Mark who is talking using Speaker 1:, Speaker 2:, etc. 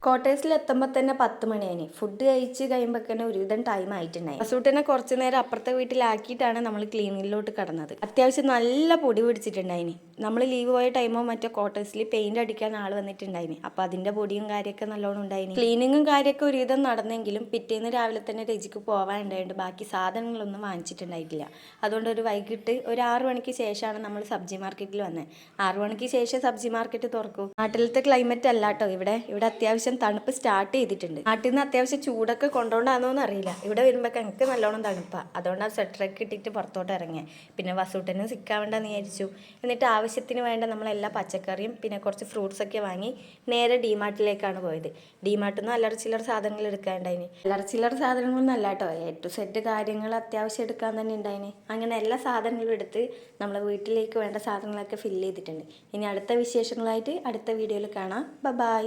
Speaker 1: ക്വാർട്ടേഴ്സിലെത്തുമ്പോൾ തന്നെ 10 മണിയായി. ഫുഡ് കഴിച്ച് കഴിയുമ്പോൾ തന്നെ ഒരുവിധം ടൈം ആയിട്ടുണ്ടായി. അസൂട്ടിനെ കുറച്ച് നേരം അപ്പുറത്തെ വീട്ടിലാക്കിയിട്ടാണ് നമ്മൾ ക്ലീനിങ്ങിലോട്ട് കടന്നത്. അത്യാവശ്യം നല്ല പൊടി പിടിച്ചിട്ടുണ്ടായിനി. നമ്മൾ ലീവ് പോയ ടൈമോ മറ്റോ ക്വാർട്ടേഴ്സിൽ പെയിന്റ് അടിക്കാൻ ആൾ വന്നിട്ടുണ്ടായിനി. അപ്പോൾ അതിൻ്റെ പൊടിയും കാര്യമൊക്കെ നല്ലോണം ഉണ്ടായിനി. ക്ലീനിങ്ങും കാര്യമൊക്കെ ഒരുവിധം നടന്നെങ്കിലും പിറ്റേന്ന് രാവിലെ തന്നെ രജിക്ക് പോകാനുണ്ടായിട്ട് ബാക്കി സാധനങ്ങളൊന്നും വാങ്ങിച്ചിട്ടുണ്ടായിട്ടില്ല. അതുകൊണ്ട് ഒരു വൈകിട്ട് ഒരു 6 മണിക്ക് ശേഷമാണ് നമ്മൾ സബ്ജി മാർക്കറ്റിൽ വന്നത്. 6 മണിക്ക് ശേഷം സബ്ജി മാർക്കറ്റ് തുറക്കും. നാട്ടിലത്തെ ക്ലൈമറ്റ് അല്ല കേട്ടോ ഇവിടെ അത്യാവശ്യം തണുപ്പ് സ്റ്റാർട്ട് ചെയ്തിട്ടുണ്ട്. നാട്ടിൽ നിന്ന് അത്യാവശ്യം ചൂടൊക്കെ കൊണ്ടുകൊണ്ടാണെന്നൊന്നും അറിയില്ല. ഇവിടെ വരുമ്പോൾ എനിക്ക് നല്ലോണം തണുപ്പാണ്. അതുകൊണ്ടാണ് സ്വെറ്ററൊക്കെ ഇട്ടിട്ട് പുറത്തോട്ട് ഇറങ്ങിയത്. പിന്നെ വസൂട്ടനും സിക്കാൻ വേണ്ടെന്ന് വിചാരിച്ചു. എന്നിട്ട് ആവശ്യത്തിന് വേണ്ട നമ്മളെല്ലാ പച്ചക്കറിയും പിന്നെ കുറച്ച് ഫ്രൂട്ട്സൊക്കെ വാങ്ങി നേരെ ഡിമാർട്ടിലേക്കാണ് പോയത്. ഡിമാർട്ടിൽ നിന്ന് അല്ലറ ചില്ലറ സാധനങ്ങൾ എടുക്കാനുണ്ടായിന്. അല്ലറ ചില്ലറ സാധനങ്ങളൊന്നും അല്ല കേട്ടോ, A to Z കാര്യങ്ങൾ അത്യാവശ്യം എടുക്കാൻ തന്നെ ഉണ്ടായിന്. അങ്ങനെ എല്ലാ സാധനങ്ങളും എടുത്ത് നമ്മളെ വീട്ടിലേക്ക് വേണ്ട സാധനങ്ങളൊക്കെ ഫില്ല് ചെയ്തിട്ടുണ്ട്. ഇനി അടുത്ത വിശേഷങ്ങളായിട്ട് അടുത്ത വീഡിയോയിൽ കാണാം. ബൈ.